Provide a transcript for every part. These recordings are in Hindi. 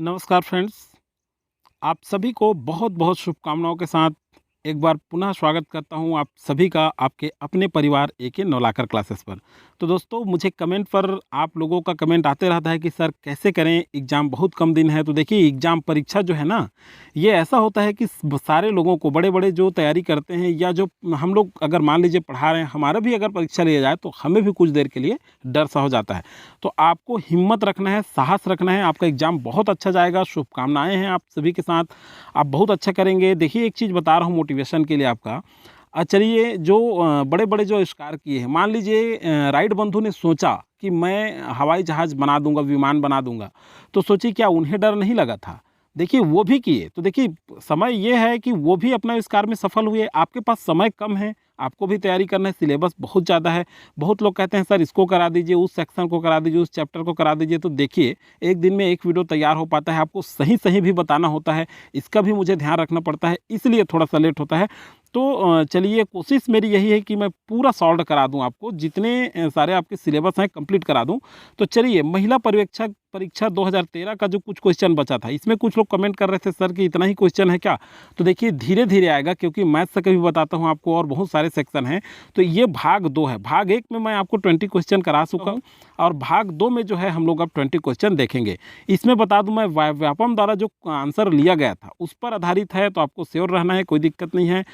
नमस्कार फ्रेंड्स, आप सभी को बहुत बहुत शुभकामनाओं के साथ एक बार पुनः स्वागत करता हूं आप सभी का आपके अपने परिवार एके नवलाकर क्लासेस पर। तो दोस्तों, मुझे कमेंट पर आप लोगों का कमेंट आते रहता है कि सर कैसे करें, एग्ज़ाम बहुत कम दिन है। तो देखिए, एग्ज़ाम परीक्षा जो है ना, ये ऐसा होता है कि सारे लोगों को, बड़े बड़े जो तैयारी करते हैं या जो हम लोग अगर मान लीजिए पढ़ा रहे हैं, हमारा भी अगर परीक्षा लिया जाए तो हमें भी कुछ देर के लिए डर सा हो जाता है। तो आपको हिम्मत रखना है, साहस रखना है, आपका एग्ज़ाम बहुत अच्छा जाएगा। शुभकामनाएँ हैं आप सभी के साथ, आप बहुत अच्छा करेंगे। देखिए, एक चीज़ बता रहा हूँ मोटिवेशन के लिए आपका। चलिए, जो बड़े-बड़े जो आविष्कार किए हैं, मान लीजिए राइट बंधु ने सोचा कि मैं हवाई जहाज़ बना दूँगा, विमान बना दूँगा। तो सोचिए, क्या उन्हें डर नहीं लगा था? देखिए, वो भी किए। तो देखिए, समय ये है कि वो भी अपने आविष्कार में सफल हुए। आपके पास समय कम है, आपको भी तैयारी करना है, सिलेबस बहुत ज़्यादा है। बहुत लोग कहते हैं सर इसको करा दीजिए, उस सेक्शन को करा दीजिए, उस चैप्टर को करा दीजिए। तो देखिए, एक दिन में एक वीडियो तैयार हो पाता है, आपको सही-सही भी बताना होता है, इसका भी मुझे ध्यान रखना पड़ता है, इसलिए थोड़ा-सा लेट होता है। तो चलिए, कोशिश मेरी यही है कि मैं पूरा सॉल्व करा दूँ आपको, जितने सारे आपके सिलेबस हैं कंप्लीट करा दूँ। तो चलिए, महिला पर्यवेक्षक परीक्षा 2013 का जो कुछ क्वेश्चन बचा था, इसमें कुछ लोग कमेंट कर रहे थे सर कि इतना ही क्वेश्चन है क्या? तो देखिए, धीरे-धीरे आएगा, क्योंकि मैथ्स का भी बताता हूँ आपको और बहुत सारे सेक्शन हैं। तो ये भाग 2 है। भाग 1 में मैं आपको 20 क्वेश्चन करा चुका हूँ और भाग 2 में जो है हम लोग अब 20 क्वेश्चन देखेंगे। इसमें बता दूँ, मैं व्यापम द्वारा जो आंसर लिया गया था उस पर आधारित है, तो आपको श्योर रहना है, कोई दिक्कत नहीं है।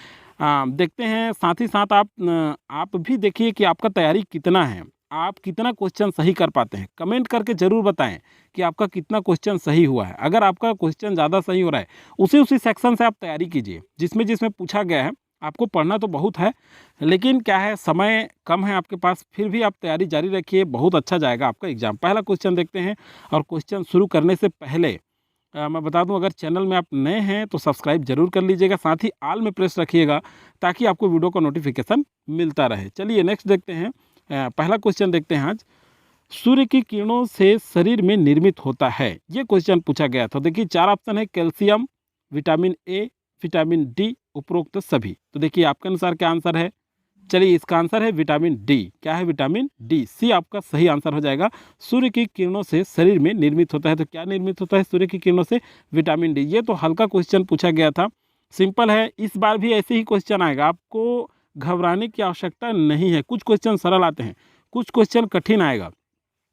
देखते हैं, साथ ही साथ आप भी देखिए कि आपका तैयारी कितना है, आप कितना क्वेश्चन सही कर पाते हैं। कमेंट करके ज़रूर बताएं कि आपका कितना क्वेश्चन सही हुआ है। अगर आपका क्वेश्चन ज़्यादा सही हो रहा है, उसी सेक्शन से आप तैयारी कीजिए जिसमें जिसमें पूछा गया है। आपको पढ़ना तो बहुत है, लेकिन क्या है, समय कम है आपके पास, फिर भी आप तैयारी जारी रखिए, बहुत अच्छा जाएगा आपका एग्ज़ाम। पहला क्वेश्चन देखते हैं। और क्वेश्चन शुरू करने से पहले मैं बता दूं, अगर चैनल में आप नए हैं तो सब्सक्राइब जरूर कर लीजिएगा, साथ ही ऑल में प्रेस रखिएगा ताकि आपको वीडियो का नोटिफिकेशन मिलता रहे। चलिए नेक्स्ट देखते हैं। पहला क्वेश्चन देखते हैं आज। सूर्य की किरणों से शरीर में निर्मित होता है, ये क्वेश्चन पूछा गया था। देखिए, 4 ऑप्शन है, calcium, vitamin A, vitamin D, उपरोक्त सभी। तो देखिए, आपके अनुसार क्या आंसर है? चलिए, इसका आंसर है विटामिन डी। क्या है? Vitamin D. सी आपका सही आंसर हो जाएगा। सूर्य की किरणों से शरीर में निर्मित होता है, तो क्या निर्मित होता है सूर्य की किरणों से? Vitamin D. ये तो हल्का क्वेश्चन पूछा गया था, सिंपल है। इस बार भी ऐसे ही क्वेश्चन आएगा, आपको घबराने की आवश्यकता नहीं है। कुछ क्वेश्चन सरल आते हैं, कुछ क्वेश्चन कठिन आएगा।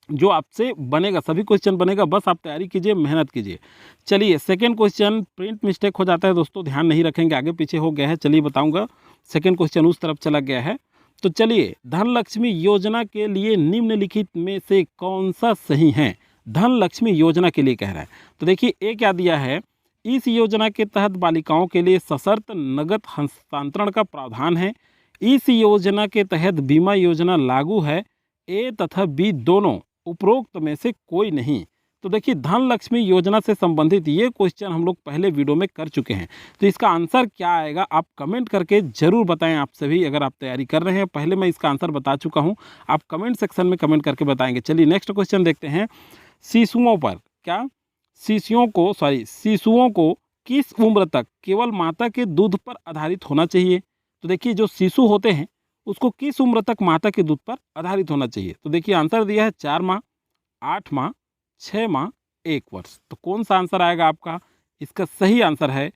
जो आपसे बनेगा, सभी क्वेश्चन बनेगा, बस आप तैयारी कीजिए, मेहनत कीजिए। चलिए, सेकंड क्वेश्चन। प्रिंट मिस्टेक हो जाता है दोस्तों, ध्यान नहीं रखेंगे, आगे पीछे हो गया है। चलिए बताऊंगा, सेकंड क्वेश्चन उस तरफ चला गया है। तो चलिए, धन लक्ष्मी योजना के लिए निम्नलिखित में से कौन सा सही है? धन लक्ष्मी योजना के लिए कह रहा है। तो देखिए, ए क्या दिया है, इस योजना के तहत बालिकाओं के लिए सशर्त नगद हस्तांतरण का प्रावधान है। इस योजना के तहत बीमा योजना लागू है। ए तथा बी दोनों, उपरोक्त में से कोई नहीं। तो देखिए, धन लक्ष्मी योजना से संबंधित ये क्वेश्चन हम लोग पहले वीडियो में कर चुके हैं। तो इसका आंसर क्या आएगा, आप कमेंट करके ज़रूर बताएं। आप सभी अगर आप तैयारी कर रहे हैं, पहले मैं इसका आंसर बता चुका हूं, आप कमेंट सेक्शन में कमेंट करके बताएंगे। चलिए नेक्स्ट क्वेश्चन देखते हैं। शिशुओं पर क्या, शिशुओं को किस उम्र तक केवल माता के दूध पर आधारित होना चाहिए? तो देखिए, जो शिशु होते हैं उसको किस उम्र तक माता के दूध पर आधारित होना चाहिए? तो देखिए, आंसर दिया है 4 माह, 8 माह, 6 माह, 1 वर्ष। तो कौन सा आंसर आएगा आपका? इसका सही आंसर है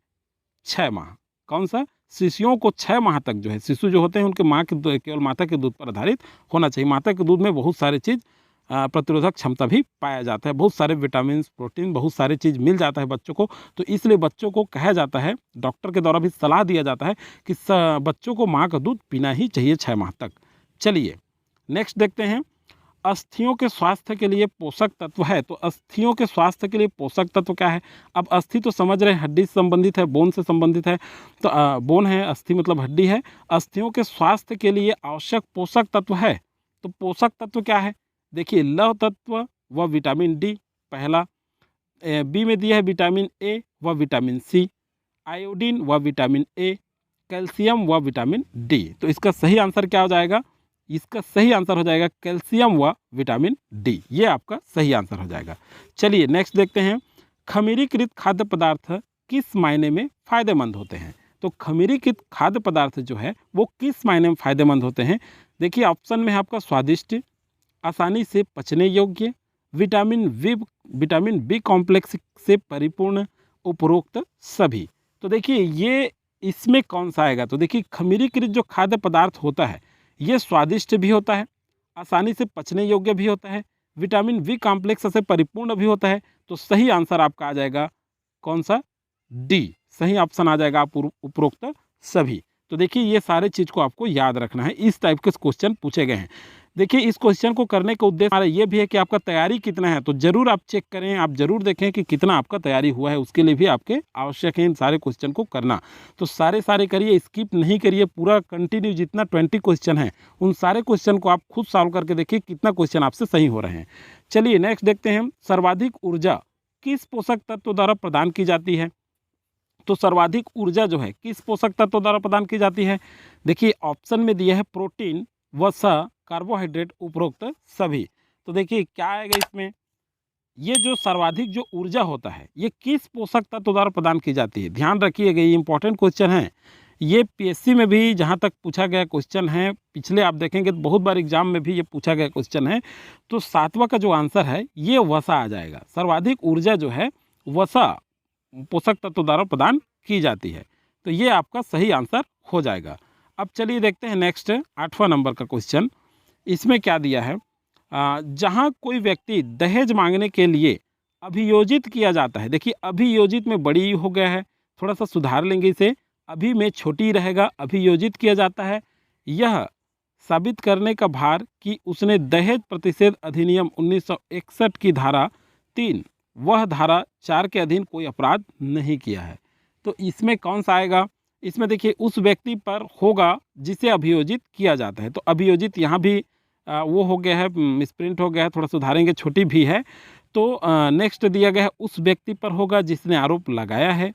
6 माह। कौन सा? शिशुओं को 6 माह तक जो है, शिशु जो होते हैं उनके माँ के केवल माता के दूध पर आधारित होना चाहिए। माता के दूध में बहुत सारे चीज़, प्रतिरोधक क्षमता भी पाया जाता है, बहुत सारे विटामिन, प्रोटीन, बहुत सारे चीज़ मिल जाता है बच्चों को। तो इसलिए बच्चों को कहा जाता है, डॉक्टर के द्वारा भी सलाह दिया जाता है कि बच्चों को माँ का दूध पीना ही चाहिए 6 माह तक। चलिए नेक्स्ट देखते हैं। अस्थियों के स्वास्थ्य के लिए पोषक तत्व है, तो अस्थियों के स्वास्थ्य के लिए पोषक तत्व क्या है? अब अस्थि तो समझ रहे हैं, हड्डी से संबंधित है, बोन से संबंधित है। तो बोन है, अस्थि मतलब हड्डी है। अस्थियों के स्वास्थ्य के लिए आवश्यक पोषक तत्व है, तो पोषक तत्व क्या है? देखिए, लौह तत्व व विटामिन डी पहला, बी में दिया है विटामिन ए व विटामिन सी, आयोडीन व विटामिन ए, कैल्शियम व विटामिन डी। तो इसका सही आंसर क्या हो जाएगा? इसका सही आंसर हो जाएगा कैल्शियम व विटामिन डी। ये आपका सही आंसर हो जाएगा। चलिए नेक्स्ट देखते हैं। खमीरीकृत खाद्य पदार्थ किस मायने में फायदेमंद होते हैं? तो खमीरीकृत खाद्य पदार्थ जो है वो किस मायने में फायदेमंद होते हैं? देखिए, ऑप्शन में है आपका स्वादिष्ट, आसानी से पचने योग्य, विटामिन विटामिन बी कॉम्प्लेक्स से परिपूर्ण उपरोक्त सभी। तो देखिए ये इसमें कौन सा आएगा, तो देखिए खमीरीकृत जो खाद्य पदार्थ होता है ये स्वादिष्ट भी होता है, आसानी से पचने योग्य भी होता है, विटामिन बी कॉम्प्लेक्स से परिपूर्ण भी होता है। तो सही आंसर आपका आ जाएगा कौन सा, डी, सही ऑप्शन आ जाएगा आप उपरोक्त सभी। तो देखिए ये सारे चीज़ को आपको याद रखना है, इस टाइप के क्वेश्चन पूछे गए हैं। देखिए इस क्वेश्चन को करने का उद्देश्य हमारा ये भी है कि आपका तैयारी कितना है, तो जरूर आप चेक करें, आप जरूर देखें कि कितना आपका तैयारी हुआ है, उसके लिए भी आपके आवश्यक है इन सारे क्वेश्चन को करना। तो सारे करिए, स्किप नहीं करिए, पूरा कंटिन्यू जितना 20 क्वेश्चन है उन सारे क्वेश्चन को आप खुद सॉल्व करके देखिए कितना क्वेश्चन आपसे सही हो रहे हैं। चलिए नेक्स्ट देखते हैं, सर्वाधिक ऊर्जा किस पोषक तत्व द्वारा प्रदान की जाती है। तो सर्वाधिक ऊर्जा जो है किस पोषक तत्व द्वारा प्रदान की जाती है, देखिए ऑप्शन में दिया है प्रोटीन, वसा, कार्बोहाइड्रेट, उपरोक्त सभी। तो देखिए क्या आएगा इसमें, ये जो सर्वाधिक जो ऊर्जा होता है ये किस पोषक तत्व द्वारा प्रदान की जाती है, ध्यान रखिएगा ये इंपॉर्टेंट क्वेश्चन है। ये पीएससी में भी जहाँ तक पूछा गया क्वेश्चन है, पिछले आप देखेंगे तो बहुत बार एग्जाम में भी ये पूछा गया क्वेश्चन है। तो सातवां का जो आंसर है ये वसा आ जाएगा। सर्वाधिक ऊर्जा जो है वसा पोषक तत्व द्वारा प्रदान की जाती है, तो ये आपका सही आंसर हो जाएगा। अब चलिए देखते हैं नेक्स्ट 8वां नंबर का क्वेश्चन। इसमें क्या दिया है, जहाँ कोई व्यक्ति दहेज मांगने के लिए अभियोजित किया जाता है। देखिए अभियोजित में बड़ी हो गया है, थोड़ा सा सुधार लेंगे इसे, अभी में छोटी रहेगा, अभियोजित किया जाता है। यह साबित करने का भार कि उसने दहेज प्रतिषेध अधिनियम 1961 की धारा 3 वह धारा 4 के अधीन कोई अपराध नहीं किया है। तो इसमें कौन सा आएगा, इसमें देखिए उस व्यक्ति पर होगा जिसे अभियोजित किया जाता है। तो अभियोजित यहाँ भी वो हो गया है, मिसप्रिंट हो गया है, थोड़ा सुधारेंगे, छोटी भी है। तो नेक्स्ट दिया गया है उस व्यक्ति पर होगा जिसने आरोप लगाया है।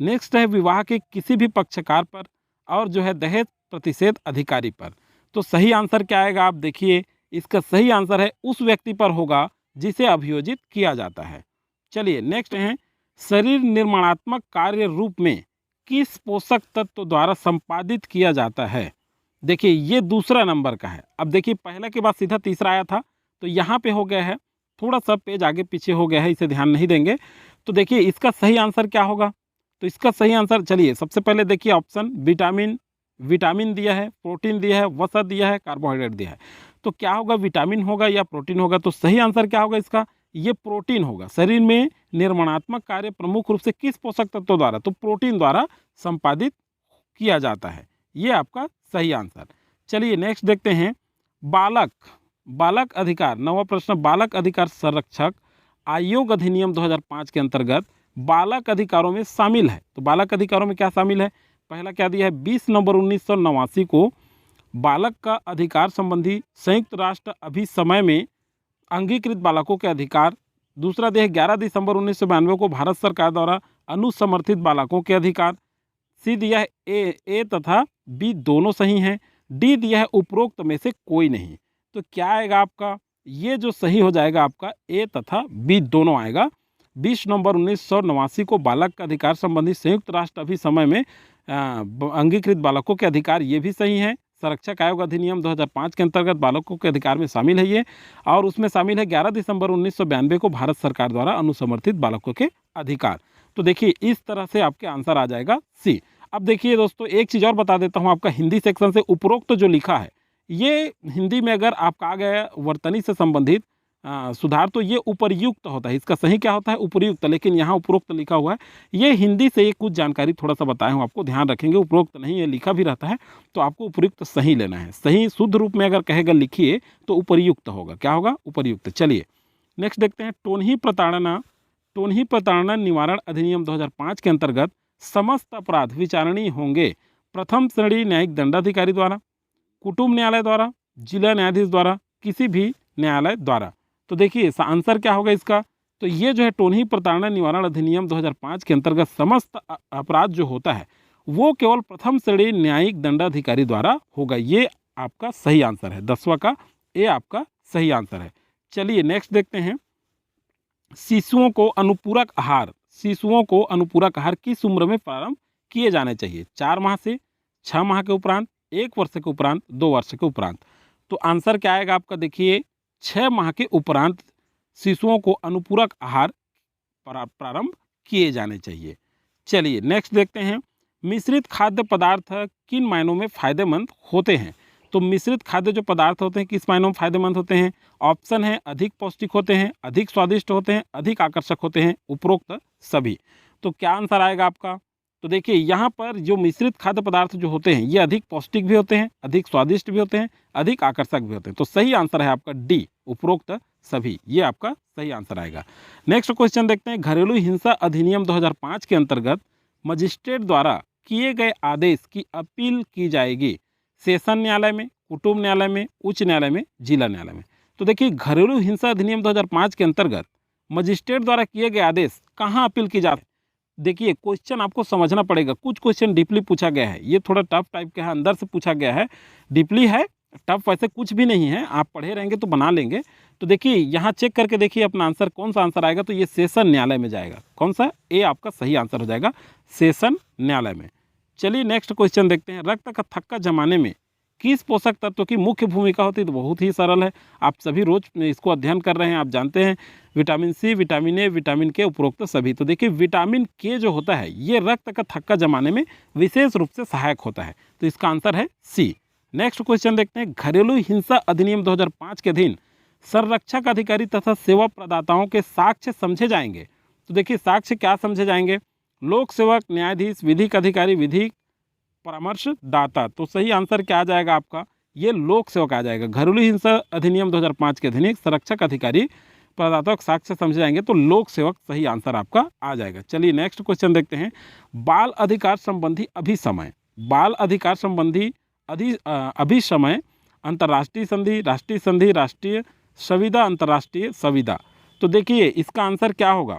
नेक्स्ट है विवाह के किसी भी पक्षकार पर, और जो है दहेज प्रतिषेध अधिकारी पर। तो सही आंसर क्या आएगा, आप देखिए इसका सही आंसर है उस व्यक्ति पर होगा जिसे अभियोजित किया जाता है। चलिए नेक्स्ट है, शरीर निर्माणात्मक कार्य रूप में किस पोषक तत्व द्वारा संपादित किया जाता है। देखिए ये दूसरा नंबर का है। अब देखिए पहले के बाद सीधा तीसरा आया था, तो यहाँ पे हो गया है, थोड़ा सा पेज आगे पीछे हो गया है, इसे ध्यान नहीं देंगे। तो देखिए इसका सही आंसर क्या होगा, तो इसका सही आंसर, चलिए सबसे पहले देखिए ऑप्शन, विटामिन दिया है, प्रोटीन दिया है, वसा दिया है, कार्बोहाइड्रेट दिया है। तो क्या होगा, विटामिन होगा या प्रोटीन होगा, तो सही आंसर क्या होगा इसका, ये प्रोटीन होगा। शरीर में निर्माणात्मक कार्य प्रमुख रूप से किस पोषक तत्व द्वारा, तो प्रोटीन द्वारा संपादित किया जाता है, ये आपका सही आंसर। चलिए नेक्स्ट देखते हैं, बालक अधिकार, 9वां प्रश्न, बालक अधिकार संरक्षक आयोग अधिनियम 2005 के अंतर्गत बालक अधिकारों में शामिल है। तो बालक अधिकारों में क्या शामिल है, पहला क्या दिया है, 20 नवंबर 1989 को बालक का अधिकार संबंधी संयुक्त राष्ट्र अभिसमय में अंगीकृत बालकों के अधिकार। दूसरा दिया है 11 दिसंबर 1992 को भारत सरकार द्वारा अनुसमर्थित बालकों के अधिकार। सी दिया है ए तथा बी दोनों सही हैं। डी दिया है उपरोक्त में से कोई नहीं। तो क्या आएगा आपका, ये जो सही हो जाएगा आपका ए तथा बी दोनों आएगा। 20 नवंबर 1989 को बालक का अधिकार संबंधी संयुक्त राष्ट्र अभिसमय में अंगीकृत बालकों के अधिकार, ये भी सही है। संरक्षक आयोग अधिनियम 2005 के अंतर्गत बालकों के अधिकार में शामिल है ये, और उसमें शामिल है 11 दिसंबर 1992 को भारत सरकार द्वारा अनुसमर्थित बालकों के अधिकार। तो देखिए इस तरह से आपके आंसर आ जाएगा सी। अब देखिए दोस्तों एक चीज़ और बता देता हूँ, आपका हिंदी सेक्शन से उपरोक्त जो लिखा है, ये हिंदी में अगर आपका आ गया वर्तनी से संबंधित सुधार, तो ये उपरयुक्त होता है, इसका सही क्या होता है, उपरयुक्त, लेकिन यहाँ उपरोक्त लिखा हुआ है। ये हिंदी से ये कुछ जानकारी थोड़ा सा बताया हूँ आपको, ध्यान रखेंगे, उपरोक्त नहीं है लिखा भी रहता है, तो आपको उपयुक्त सही लेना है। सही शुद्ध रूप में अगर कहेगा लिखिए तो उपरयुक्त होगा, क्या होगा, उपरयुक्त। चलिए नेक्स्ट देखते हैं, टोनही प्रताड़ना निवारण अधिनियम 2005 के अंतर्गत समस्त अपराध विचारणीय होंगे प्रथम श्रेणी न्यायिक दंडाधिकारी द्वारा, कुटुंब न्यायालय द्वारा, जिला न्यायाधीश द्वारा, किसी भी न्यायालय द्वारा। तो देखिए आंसर क्या होगा इसका, तो ये जो है टोनही प्रताड़ना निवारण अधिनियम 2005 के अंतर्गत समस्त अपराध जो होता है वो केवल प्रथम श्रेणी न्यायिक दंडाधिकारी द्वारा होगा, ये आपका सही आंसर है। 10वां का ए आपका सही आंसर है। चलिए नेक्स्ट देखते हैं, शिशुओं को अनुपूरक आहार किस उम्र में प्रारंभ किए जाने चाहिए, 4 माह से, 6 माह के उपरांत, 1 वर्ष के उपरांत, 2 वर्ष के उपरांत। तो आंसर क्या आएगा आपका, देखिए 6 माह के उपरांत शिशुओं को अनुपूरक आहार प्रारंभ किए जाने चाहिए। चलिए नेक्स्ट देखते हैं, मिश्रित खाद्य पदार्थ किन मायनों में फायदेमंद होते हैं। तो मिश्रित खाद्य जो पदार्थ होते हैं किस मायनों में फायदेमंद होते हैं। ऑप्शन है अधिक पौष्टिक होते हैं, अधिक स्वादिष्ट होते हैं, अधिक आकर्षक होते हैं, उपरोक्त सभी। तो क्या आंसर आएगा आपका। तो देखिए यहाँ पर जो मिश्रित खाद्य पदार्थ जो होते हैं ये अधिक पौष्टिक भी होते हैं, अधिक स्वादिष्ट भी होते हैं, अधिक आकर्षक भी होते हैं। तो सही आंसर है आपका डी, उपरोक्त सभी, ये आपका सही आंसर आएगा। नेक्स्ट क्वेश्चन देखते हैं, घरेलू हिंसा अधिनियम 2005 के अंतर्गत मजिस्ट्रेट द्वारा किए गए आदेश की अपील की जाएगी सेशन न्यायालय में, कुटुंब न्यायालय में, उच्च न्यायालय में, जिला न्यायालय में। तो देखिए घरेलू हिंसा अधिनियम 2005 के अंतर्गत मजिस्ट्रेट द्वारा किए गए आदेश कहाँ अपील की जाती है। देखिए क्वेश्चन आपको समझना पड़ेगा, कुछ क्वेश्चन डीपली पूछा गया है, ये थोड़ा टफ टाइप का है, अंदर से पूछा गया है, डीपली है, टफ वैसे कुछ भी नहीं है, आप पढ़े रहेंगे तो बना लेंगे। तो देखिए यहाँ चेक करके देखिए अपना आंसर कौन सा आंसर आएगा। तो ये सेशन न्यायालय में जाएगा, कौन सा, ए आपका सही आंसर हो जाएगा, सेशन न्यायालय में। चलिए नेक्स्ट क्वेश्चन देखते हैं, रक्त का थक्का जमाने में किस पोषक तत्व की मुख्य भूमिका होती है। तो बहुत ही सरल है, आप सभी रोज इसको अध्ययन कर रहे हैं, आप जानते हैं vitamin C, vitamin A, vitamin K, उपरोक्त सभी। तो देखिए विटामिन के जो होता है ये रक्त का थक्का जमाने में विशेष रूप से सहायक होता है। तो इसका आंसर है सी। नेक्स्ट क्वेश्चन देखते हैं, घरेलू हिंसा अधिनियम 2005 के अधीन संरक्षक अधिकारी तथा सेवा प्रदाताओं के साक्ष्य समझे जाएंगे। तो देखिए साक्ष्य क्या समझे जाएंगे, लोक सेवक, न्यायाधीश, विधिक अधिकारी, विधिक परामर्शदाता। तो सही आंसर क्या आ जाएगा आपका, ये लोक सेवक आ जाएगा। घरेलू हिंसा अधिनियम 2005 के अधीन संरक्षक अधिकारी प्रदाता के साक्ष्य समझे जाएंगे, तो लोक सेवक सही आंसर आपका आ जाएगा। चलिए नेक्स्ट क्वेश्चन देखते हैं, बाल अधिकार संबंधी अभिसमय, बाल अधिकार संबंधी अभिसमय अंतर्राष्ट्रीय संधि, राष्ट्रीय संधि, राष्ट्रीय संविदा, अंतर्राष्ट्रीय संविदा। तो देखिए इसका आंसर क्या होगा,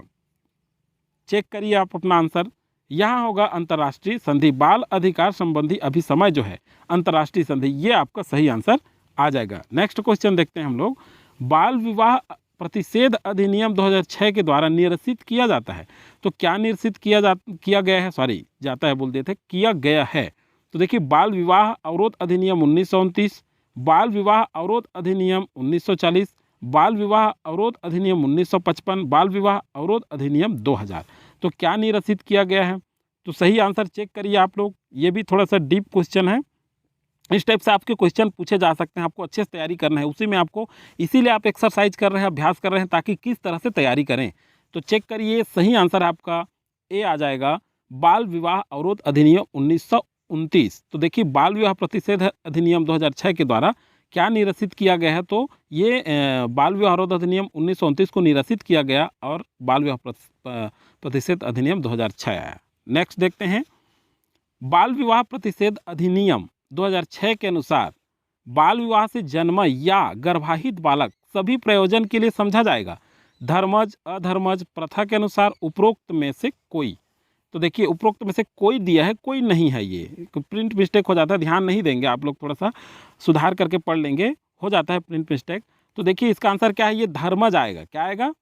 चेक करिए आप अपना आंसर, यहाँ होगा अंतर्राष्ट्रीय संधि। बाल अधिकार संबंधी अभिसमय जो है अंतर्राष्ट्रीय संधि, ये आपका सही आंसर आ जाएगा। नेक्स्ट क्वेश्चन देखते हैं हम लोग, बाल विवाह प्रतिषेध अधिनियम 2006 के द्वारा निरसित किया जाता है। तो क्या निरसित किया गया है, सॉरी जाता है बोल देते, किया गया है। तो देखिए बाल विवाह अवरोध अधिनियम 1929, बाल विवाह अवरोध अधिनियम 1940, बाल विवाह अवरोध अधिनियम 1955, बाल विवाह अवरोध अधिनियम 2000। तो क्या निरसित किया गया है। तो सही आंसर चेक करिए आप लोग, ये भी थोड़ा सा डीप क्वेश्चन है, इस टाइप से आपके क्वेश्चन पूछे जा सकते हैं, आपको अच्छे से तैयारी करना है, उसी में आपको, इसीलिए आप एक्सरसाइज कर रहे हैं, अभ्यास कर रहे हैं, ताकि किस तरह से तैयारी करें। तो चेक करिए सही आंसर आपका ए आ जाएगा, बाल विवाह अवरोध अधिनियम 1929। तो देखिए बाल विवाह प्रतिषेध अधिनियम 2006 के द्वारा क्या निरसित किया गया है, तो ये बाल विवाह अवरोध अधिनियम 1929 को निरसित किया गया और बाल विवाह प्रतिषेध अधिनियम 2006 आया। नेक्स्ट देखते हैं, बाल विवाह प्रतिषेध अधिनियम 2006 के अनुसार बाल विवाह से जन्म या गर्भाहित बालक सभी प्रयोजन के लिए समझा जाएगा, धर्मज, अधर्मज, प्रथा के अनुसार उपरोक्त में से कोई। तो देखिए उपरोक्त में से कोई दिया है, कोई नहीं है, ये प्रिंट मिस्टेक हो जाता है, ध्यान नहीं देंगे आप लोग, थोड़ा सा सुधार करके पढ़ लेंगे, हो जाता है प्रिंट मिस्टेक। तो देखिए इसका आंसर क्या है, ये धर्मज आएगा, क्या आएगा,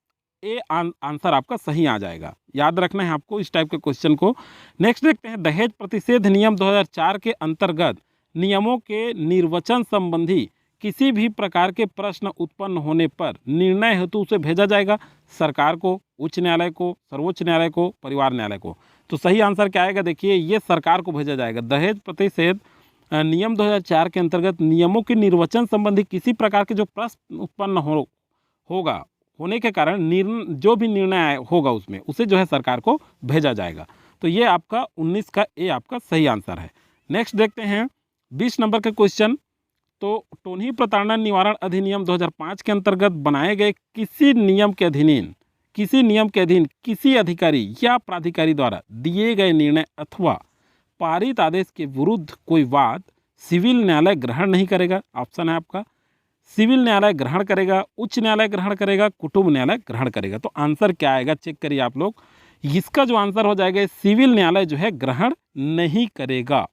ए आंसर आपका सही आ जाएगा, याद रखना है आपको इस टाइप के क्वेश्चन को। नेक्स्ट देखते हैं, दहेज प्रतिषेध नियम 2004 के अंतर्गत नियमों के निर्वचन संबंधी किसी भी प्रकार के प्रश्न उत्पन्न होने पर निर्णय हेतु उसे भेजा जाएगा सरकार को, उच्च न्यायालय को, सर्वोच्च न्यायालय को, परिवार न्यायालय को। तो सही आंसर क्या आएगा, देखिए ये सरकार को भेजा जाएगा। दहेज प्रतिषेध नियम 2004 के अंतर्गत नियमों के निर्वचन संबंधी किसी प्रकार के जो प्रश्न उत्पन्न होने के कारण जो भी निर्णय होगा उसमें उसे जो है सरकार को भेजा जाएगा। तो ये आपका 19 का ए आपका सही आंसर है। नेक्स्ट देखते हैं 20 नंबर का क्वेश्चन, तो टोन्ही प्रताड़ना निवारण अधिनियम 2005 के अंतर्गत बनाए गए किसी नियम के अधीन किसी अधिकारी या प्राधिकारी द्वारा दिए गए निर्णय अथवा पारित आदेश के विरुद्ध कोई वाद सिविल न्यायालय ग्रहण नहीं करेगा। ऑप्शन है आपका, सिविल न्यायालय ग्रहण करेगा, उच्च न्यायालय ग्रहण करेगा, कुटुंब न्यायालय ग्रहण करेगा। तो आंसर क्या आएगा, चेक करिए आप लोग, इसका जो आंसर हो जाएगा सिविल न्यायालय जो है ग्रहण नहीं करेगा।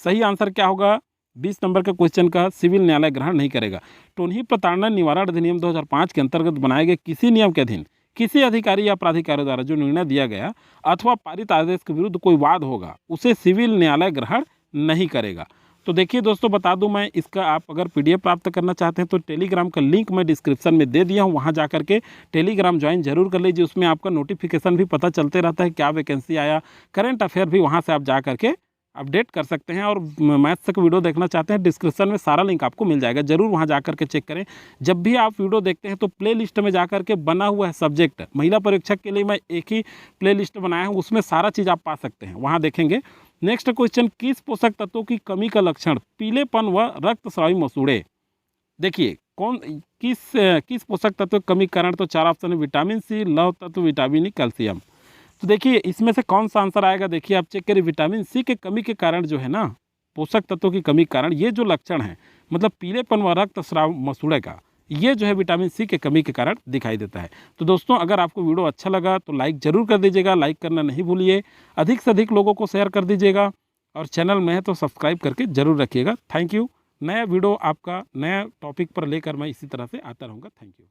सही आंसर क्या होगा 20 नंबर का क्वेश्चन का, सिविल न्यायालय ग्रहण नहीं करेगा। टोन्ही प्रताड़ना निवारण अधिनियम 2005 के अंतर्गत बनाए गए किसी नियम के अधीन किसी अधिकारी या प्राधिकारी द्वारा जो निर्णय दिया गया अथवा पारित आदेश के विरुद्ध कोई वाद होगा उसे सिविल न्यायालय ग्रहण नहीं करेगा। तो देखिए दोस्तों, बता दूं मैं, इसका आप अगर पीडीएफ प्राप्त करना चाहते हैं तो टेलीग्राम का लिंक मैं डिस्क्रिप्शन में दे दिया हूं, वहां जा करके टेलीग्राम ज्वाइन जरूर कर लीजिए। उसमें आपका नोटिफिकेशन भी पता चलते रहता है, क्या वैकेंसी आया, करंट अफेयर भी वहां से आप जा करके अपडेट कर सकते हैं। और मैथ्स तक वीडियो देखना चाहते हैं, डिस्क्रिप्शन में सारा लिंक आपको मिल जाएगा, जरूर वहाँ जा करके चेक करें। जब भी आप वीडियो देखते हैं तो प्ले लिस्ट में जा करके बना हुआ है सब्जेक्ट महिला परीक्षक के लिए, मैं एक ही प्ले लिस्ट बनाया हूँ, उसमें सारा चीज़ आप पा सकते हैं, वहाँ देखेंगे। नेक्स्ट क्वेश्चन, किस पोषक तत्वों की कमी का लक्षण पीलेपन व रक्तस्रावी मसूड़े? देखिए कौन किस पोषक तत्व की कमी कारण, तो 4 ऑप्शन है, विटामिन सी, लौह तत्व, विटामिन ई, कैल्शियम। तो देखिए इसमें से कौन सा आंसर आएगा, देखिए आप चेक करिए। विटामिन सी के कमी के कारण जो है ना, पोषक तत्वों की कमी के कारण ये जो लक्षण है, मतलब पीलेपन व रक्तस्राव मसूड़े का, ये जो है विटामिन सी के कमी के कारण दिखाई देता है। तो दोस्तों, अगर आपको वीडियो अच्छा लगा तो लाइक ज़रूर कर दीजिएगा, लाइक करना नहीं भूलिए, अधिक से अधिक लोगों को शेयर कर दीजिएगा, और चैनल में है तो सब्सक्राइब करके ज़रूर रखिएगा। Thank you. नया वीडियो आपका नया टॉपिक पर लेकर मैं इसी तरह से आता रहूँगा। Thank you.